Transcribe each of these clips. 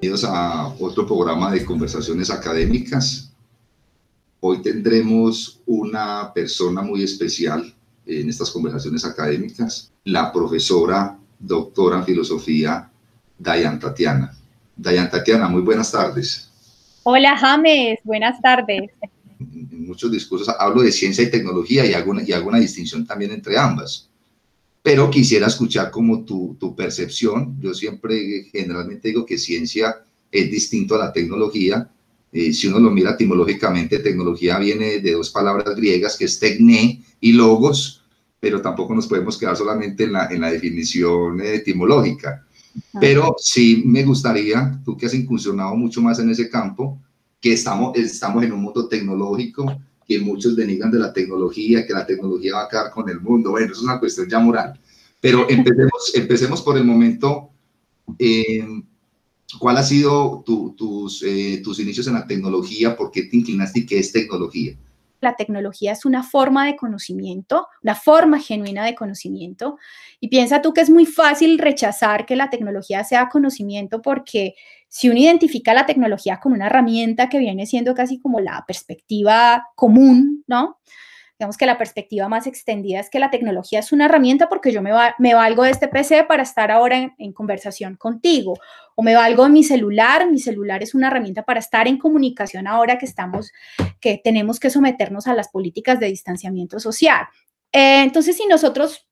bienvenidos a otro programa de conversaciones académicas. Hoy tendremos una persona muy especial en estas conversaciones académicas, la profesora doctora en filosofía Dayan Tatiana. Dayan Tatiana, muy buenas tardes. Hola James, buenas tardes. En muchos discursos hablo de ciencia y tecnología y hago una distinción también entre ambas. Pero quisiera escuchar como tu percepción. Yo siempre generalmente digo que ciencia es distinto a la tecnología. Si uno lo mira etimológicamente, tecnología viene de dos palabras griegas, que es tecné y logos, pero tampoco nos podemos quedar solamente en la definición etimológica. Pero sí me gustaría, tú que has incursionado mucho más en ese campo, que estamos en un mundo tecnológico, que muchos denigran de la tecnología, que la tecnología va a acabar con el mundo. Bueno, eso es una cuestión ya moral. Pero empecemos por el momento. ¿Cuál ha sido tus inicios en la tecnología? ¿Por qué te inclinaste y qué es tecnología? La tecnología es una forma de conocimiento, una forma genuina de conocimiento. Y piensa tú que es muy fácil rechazar que la tecnología sea conocimiento, porque si uno identifica la tecnología como una herramienta que viene siendo casi como la perspectiva común, ¿no? Digamos que la perspectiva más extendida es que la tecnología es una herramienta porque yo me valgo de este PC para estar ahora en conversación contigo, o me valgo de mi celular es una herramienta para estar en comunicación ahora que tenemos que someternos a las políticas de distanciamiento social. Entonces, si nosotros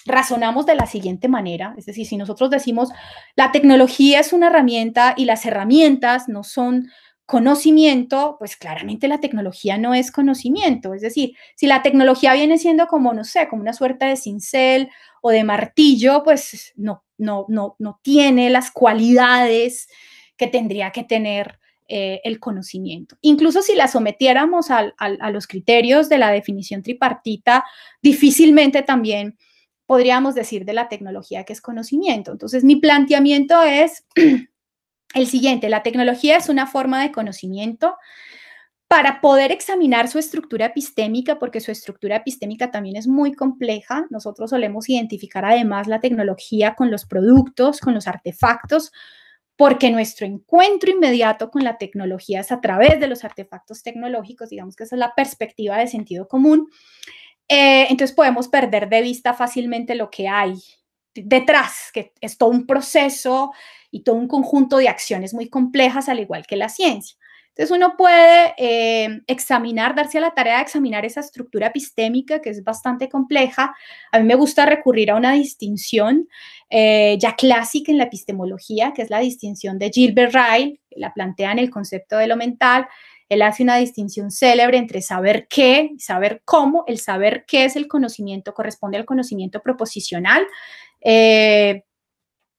razonamos de la siguiente manera, es decir, si nosotros decimos la tecnología es una herramienta y las herramientas no son conocimiento, pues claramente la tecnología no es conocimiento. Es decir, si la tecnología viene siendo como, no sé, como una suerte de cincel o de martillo, pues no tiene las cualidades que tendría que tener el conocimiento. Incluso si la sometiéramos a los criterios de la definición tripartita, difícilmente también podríamos decir de la tecnología que es conocimiento. Entonces, mi planteamiento es el siguiente: la tecnología es una forma de conocimiento. Para poder examinar su estructura epistémica, porque su estructura epistémica también es muy compleja, nosotros solemos identificar además la tecnología con los productos, con los artefactos, porque nuestro encuentro inmediato con la tecnología es a través de los artefactos tecnológicos. Digamos que esa es la perspectiva de sentido común. Entonces podemos perder de vista fácilmente lo que hay detrás, que es todo un proceso y todo un conjunto de acciones muy complejas, al igual que la ciencia. Entonces uno puede darse a la tarea de examinar esa estructura epistémica, que es bastante compleja. A mí me gusta recurrir a una distinción ya clásica en la epistemología, que es la distinción de Gilbert Ryle, la plantea en el concepto de lo mental. Él hace una distinción célebre entre saber qué y saber cómo. El saber qué es el conocimiento, corresponde al conocimiento proposicional.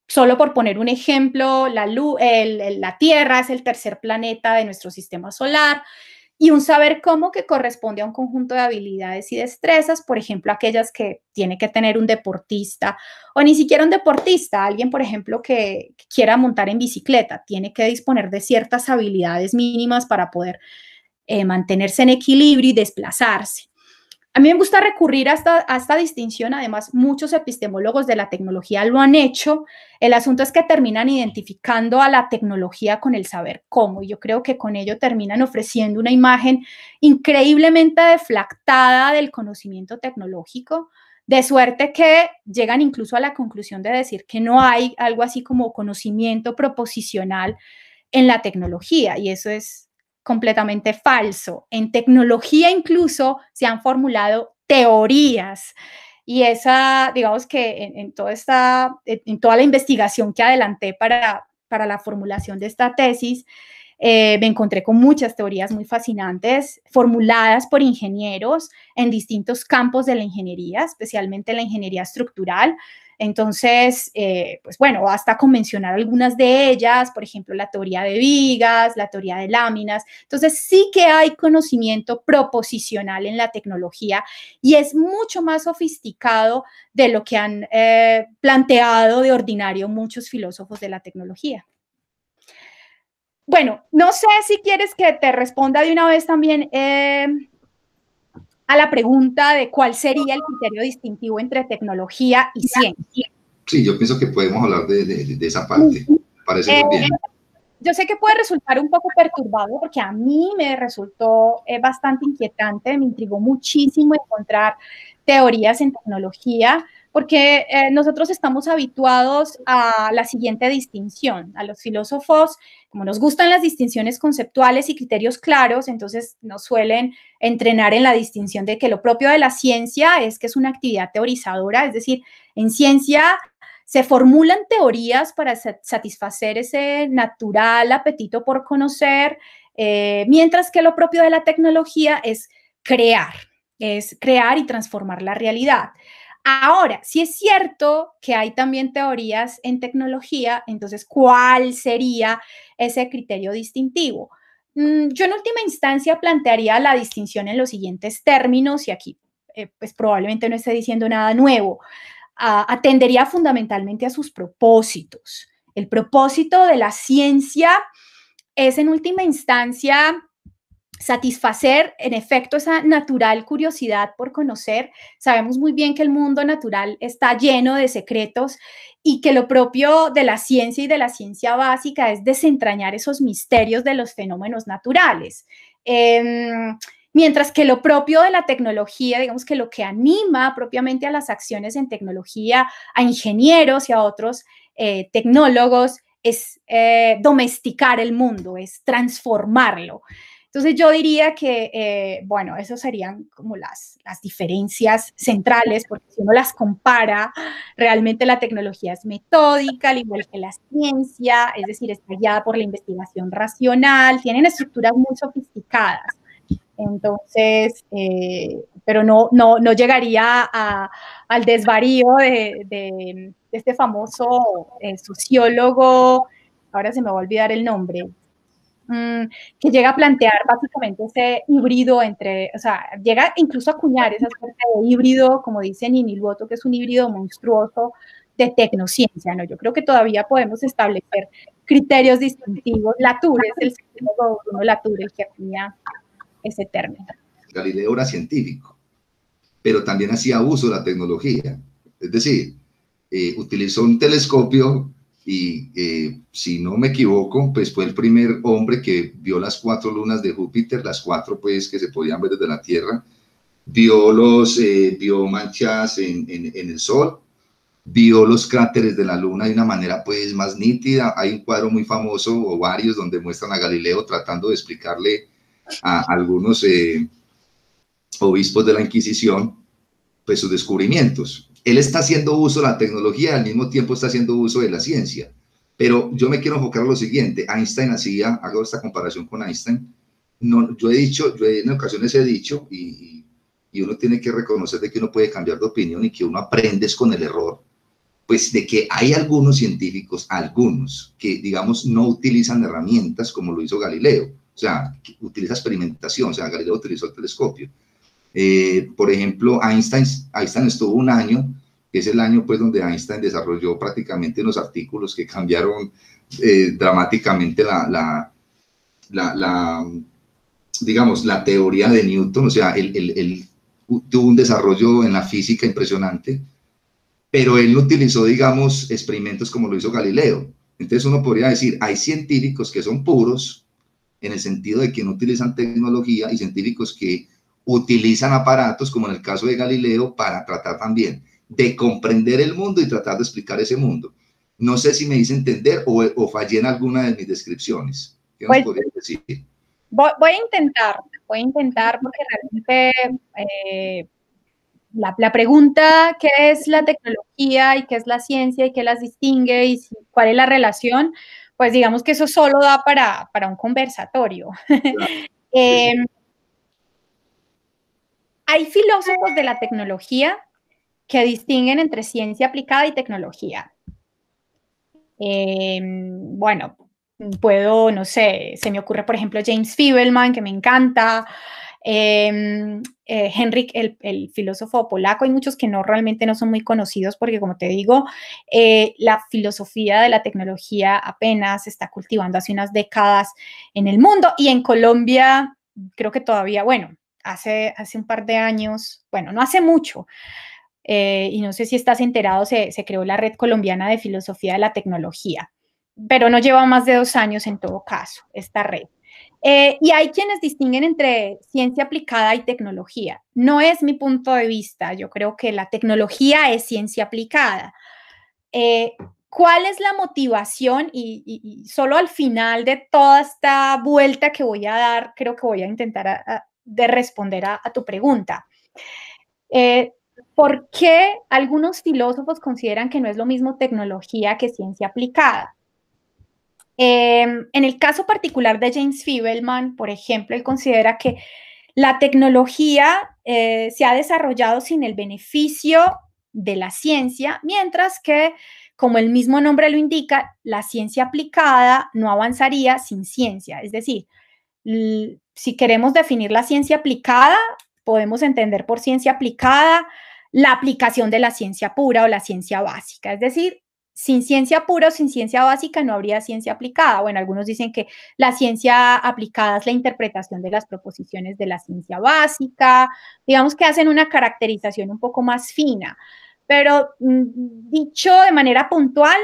Solo por poner un ejemplo, la Tierra es el tercer planeta de nuestro sistema solar, y un saber cómo que corresponde a un conjunto de habilidades y destrezas, por ejemplo, aquellas que tiene que tener un deportista, o ni siquiera un deportista, alguien, por ejemplo, que quiera montar en bicicleta, tiene que disponer de ciertas habilidades mínimas para poder mantenerse en equilibrio y desplazarse. A mí me gusta recurrir a esta distinción. Además, muchos epistemólogos de la tecnología lo han hecho. El asunto es que terminan identificando a la tecnología con el saber cómo, y yo creo que con ello terminan ofreciendo una imagen increíblemente deflactada del conocimiento tecnológico, de suerte que llegan incluso a la conclusión de decir que no hay algo así como conocimiento proposicional en la tecnología, y eso es completamente falso. En tecnología incluso se han formulado teorías, y esa, digamos que en toda la investigación que adelanté para la formulación de esta tesis, me encontré con muchas teorías muy fascinantes formuladas por ingenieros en distintos campos de la ingeniería, especialmente la ingeniería estructural. Entonces, pues bueno, basta con mencionar algunas de ellas, por ejemplo, la teoría de vigas, la teoría de láminas. Entonces, sí que hay conocimiento proposicional en la tecnología, y es mucho más sofisticado de lo que han planteado de ordinario muchos filósofos de la tecnología. Bueno, no sé si quieres que te responda de una vez también a la pregunta de cuál sería el criterio distintivo entre tecnología y ciencia. Sí, yo pienso que podemos hablar de esa parte. Parece muy bien. yo sé que puede resultar un poco perturbador porque a mí me resultó bastante inquietante, me intrigó muchísimo encontrar teorías en tecnología, porque nosotros estamos habituados a la siguiente distinción. A los filósofos, como nos gustan las distinciones conceptuales y criterios claros, entonces nos suelen entrenar en la distinción de que lo propio de la ciencia es que es una actividad teorizadora, es decir, en ciencia se formulan teorías para satisfacer ese natural apetito por conocer, mientras que lo propio de la tecnología es crear y transformar la realidad. Ahora, si es cierto que hay también teorías en tecnología, entonces, ¿cuál sería ese criterio distintivo? Yo en última instancia plantearía la distinción en los siguientes términos, y aquí pues probablemente no esté diciendo nada nuevo. Atendería fundamentalmente a sus propósitos. El propósito de la ciencia es en última instancia satisfacer, en efecto, esa natural curiosidad por conocer. Sabemos muy bien que el mundo natural está lleno de secretos y que lo propio de la ciencia y de la ciencia básica es desentrañar esos misterios de los fenómenos naturales. Mientras que lo propio de la tecnología, digamos que lo que anima propiamente a las acciones en tecnología, a ingenieros y a otros tecnólogos, es domesticar el mundo, es transformarlo. Entonces yo diría que, bueno, esas serían como las diferencias centrales, porque si uno las compara, realmente la tecnología es metódica, al igual que la ciencia, es decir, está guiada por la investigación racional, tienen estructuras muy sofisticadas. Entonces, pero no llegaría al desvarío de este famoso sociólogo, ahora se me va a olvidar el nombre, que llega a plantear básicamente ese híbrido entre, o sea, llega incluso a acuñar esa suerte de híbrido, como dice Nini Luoto, que es un híbrido monstruoso de tecnociencia, ¿no? Yo creo que todavía podemos establecer criterios distintivos. Latour es el psicólogo Bruno Latour el que acuña ese término. Galileo era científico, pero también hacía uso de la tecnología. Es decir, utilizó un telescopio y, si no me equivoco, pues fue el primer hombre que vio las 4 lunas de Júpiter, las 4 pues que se podían ver desde la Tierra, vio manchas en el Sol, vio los cráteres de la Luna de una manera pues más nítida. Hay un cuadro muy famoso, o varios, donde muestran a Galileo tratando de explicarle a algunos obispos de la Inquisición pues sus descubrimientos. Él está haciendo uso de la tecnología y al mismo tiempo está haciendo uso de la ciencia. Pero yo me quiero enfocar en lo siguiente. Einstein hago esta comparación con Einstein. No, yo en ocasiones he dicho, y uno tiene que reconocer de que uno puede cambiar de opinión y que uno aprende con el error, pues de que hay algunos científicos, que digamos no utilizan herramientas como lo hizo Galileo. O sea, utiliza experimentación. O sea, Galileo utilizó el telescopio. Por ejemplo, Einstein estuvo un año, que es el año pues donde Einstein desarrolló prácticamente unos artículos que cambiaron dramáticamente digamos, la teoría de Newton. O sea, él tuvo un desarrollo en la física impresionante, pero él no utilizó, digamos, experimentos como lo hizo Galileo. Entonces uno podría decir, hay científicos que son puros, en el sentido de que no utilizan tecnología, y científicos que utilizan aparatos, como en el caso de Galileo, para tratar también de comprender el mundo y tratar de explicar ese mundo. No sé si me hice entender o fallé en alguna de mis descripciones. ¿Qué nos podrías decir? Voy a intentar porque realmente la pregunta, ¿qué es la tecnología y qué es la ciencia y qué las distingue y cuál es la relación? Pues digamos que eso solo da para un conversatorio. Claro. Hay filósofos de la tecnología que distinguen entre ciencia aplicada y tecnología. Bueno, no sé, se me ocurre, por ejemplo, James Fibelman, que me encanta, Henrik, el filósofo polaco. Hay muchos que realmente no son muy conocidos porque, como te digo, la filosofía de la tecnología apenas se está cultivando hace unas décadas en el mundo, y en Colombia creo que todavía, bueno, hace un par de años, bueno, no hace mucho, y no sé si estás enterado, se creó la Red Colombiana de Filosofía de la Tecnología. pero no lleva más de 2 años en todo caso, esta red. Y hay quienes distinguen entre ciencia aplicada y tecnología. No es mi punto de vista. Yo creo que la tecnología es ciencia aplicada. ¿Cuál es la motivación? Y solo al final de toda esta vuelta que voy a dar, creo que voy a intentar de responder a tu pregunta. ¿Por qué algunos filósofos consideran que no es lo mismo tecnología que ciencia aplicada? En el caso particular de James Fibelman, por ejemplo, él considera que la tecnología se ha desarrollado sin el beneficio de la ciencia, mientras que, como el mismo nombre lo indica, la ciencia aplicada no avanzaría sin ciencia. Es decir, si queremos definir la ciencia aplicada, podemos entender por ciencia aplicada la aplicación de la ciencia pura o la ciencia básica. Es decir, sin ciencia pura o sin ciencia básica no habría ciencia aplicada. Bueno, algunos dicen que la ciencia aplicada es la interpretación de las proposiciones de la ciencia básica. Digamos que hacen una caracterización un poco más fina. Pero dicho de manera puntual,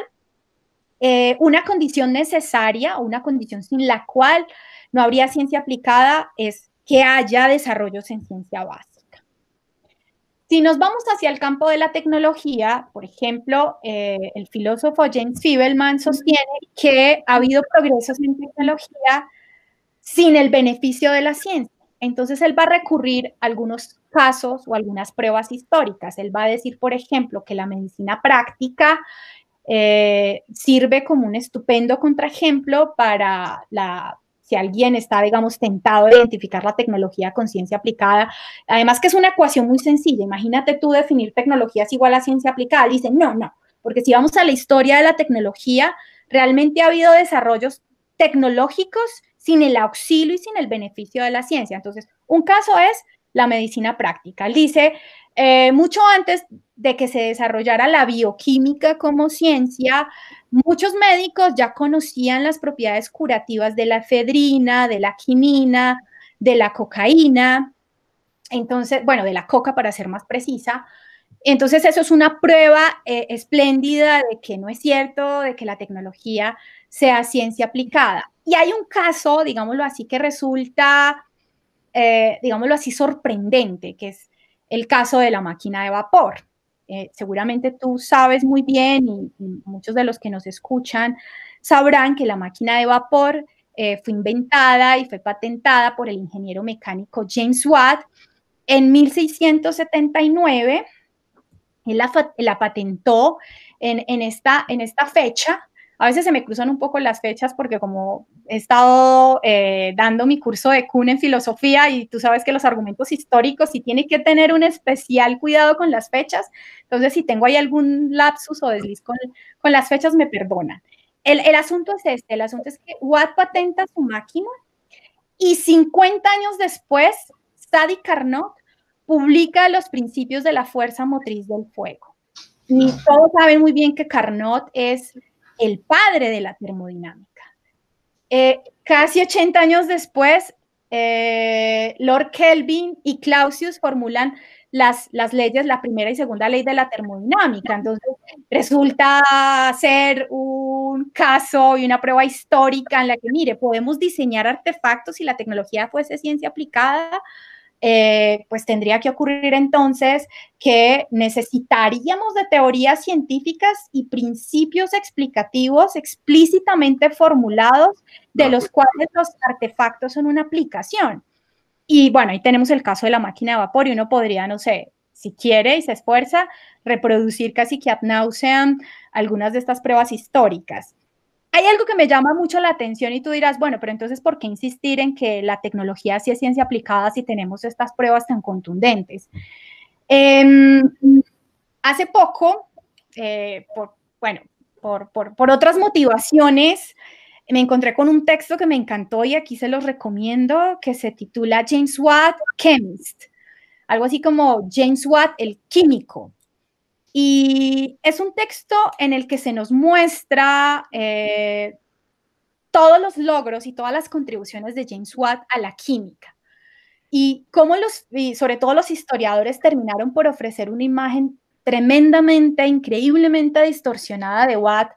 una condición necesaria o una condición sin la cual no habría ciencia aplicada es que haya desarrollos en ciencia básica. Si nos vamos hacia el campo de la tecnología, por ejemplo, el filósofo James Fibelman sostiene que ha habido progresos en tecnología sin el beneficio de la ciencia. Entonces, él va a recurrir a algunos casos o algunas pruebas históricas. Él va a decir, por ejemplo, que la medicina práctica sirve como un estupendo contraejemplo para si alguien está, digamos, tentado de identificar la tecnología con ciencia aplicada. Además que es una ecuación muy sencilla. Imagínate tú definir tecnologías igual a ciencia aplicada. Dicen, no, porque si vamos a la historia de la tecnología, realmente ha habido desarrollos tecnológicos sin el auxilio y sin el beneficio de la ciencia. Entonces, un caso es la medicina práctica. Él dice, mucho antes de que se desarrollara la bioquímica como ciencia, muchos médicos ya conocían las propiedades curativas de la efedrina, de la quinina, de la cocaína, entonces, bueno, de la coca para ser más precisa. Entonces, eso es una prueba espléndida de que no es cierto, de que la tecnología sea ciencia aplicada. Y hay un caso, digámoslo así, que resulta, digámoslo así, sorprendente, que es el caso de la máquina de vapor. Seguramente tú sabes muy bien y muchos de los que nos escuchan sabrán que la máquina de vapor fue inventada y fue patentada por el ingeniero mecánico James Watt en 1679. Él la patentó en esta fecha. A veces se me cruzan un poco las fechas porque como he estado dando mi curso de Kuhn en filosofía y tú sabes que los argumentos históricos sí tienen que tener un especial cuidado con las fechas. Entonces, si tengo ahí algún lapsus o desliz con las fechas, me perdonan. El asunto es este, el asunto es que Watt patenta su máquina y 50 años después, Sadi Carnot publica los principios de la fuerza motriz del fuego. Y todos saben muy bien que Carnot es el padre de la termodinámica. Casi 80 años después, Lord Kelvin y Clausius formulan las leyes, la primera y segunda ley de la termodinámica. Entonces, resulta ser un caso y una prueba histórica en la que, mire, podemos diseñar artefactos si la tecnología fuese ciencia aplicada. Pues tendría que ocurrir entonces que necesitaríamos de teorías científicas y principios explicativos explícitamente formulados de los cuales los artefactos son una aplicación. Y bueno, ahí tenemos el caso de la máquina de vapor y uno podría, no sé, si quiere y se esfuerza, reproducir casi que ad nauseam algunas de estas pruebas históricas. Hay algo que me llama mucho la atención y tú dirás, bueno, pero entonces, ¿por qué insistir en que la tecnología sí es ciencia aplicada si tenemos estas pruebas tan contundentes? Hace poco, por otras motivaciones, me encontré con un texto que me encantó y aquí se los recomiendo, que se titula James Watt, Chemist. Algo así como James Watt, el químico. Y es un texto en el que se nos muestra todos los logros y todas las contribuciones de James Watt a la química. Y cómo sobre todo los historiadores terminaron por ofrecer una imagen tremendamente, increíblemente distorsionada de Watt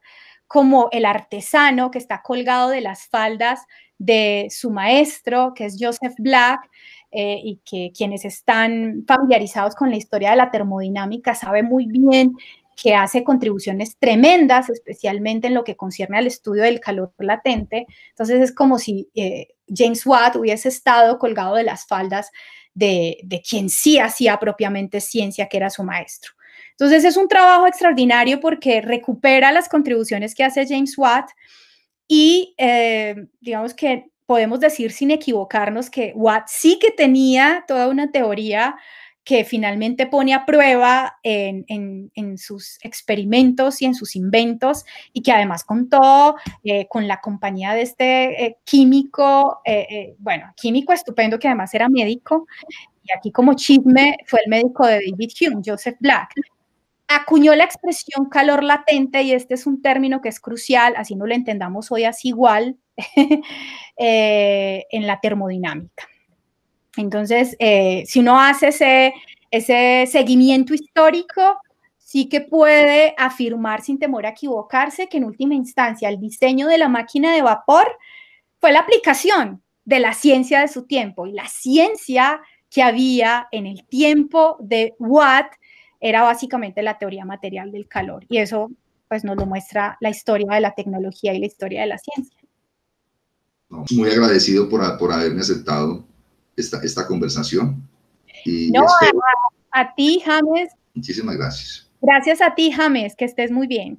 como el artesano que está colgado de las faldas de su maestro, que es Joseph Black, y que quienes están familiarizados con la historia de la termodinámica saben muy bien que hace contribuciones tremendas, especialmente en lo que concierne al estudio del calor latente. Entonces es como si James Watt hubiese estado colgado de las faldas de quien sí hacía propiamente ciencia, que era su maestro. Entonces es un trabajo extraordinario porque recupera las contribuciones que hace James Watt y digamos que podemos decir sin equivocarnos que Watt sí que tenía toda una teoría que finalmente pone a prueba en sus experimentos y en sus inventos, y que además contó con la compañía de este químico, bueno, químico estupendo que además era médico, y aquí como chisme fue el médico de David Hume, Joseph Black. Acuñó la expresión calor latente, y este es un término que es crucial, así no lo entendamos hoy así igual, en la termodinámica. Entonces, si uno hace ese seguimiento histórico, sí que puede afirmar sin temor a equivocarse que en última instancia el diseño de la máquina de vapor fue la aplicación de la ciencia de su tiempo, y la ciencia que había en el tiempo de Watt era básicamente la teoría material del calor, y eso pues nos lo muestra la historia de la tecnología y la historia de la ciencia. No, muy agradecido por haberme aceptado esta conversación. Y no, espero. a ti, James. Muchísimas gracias. Gracias a ti, James, que estés muy bien.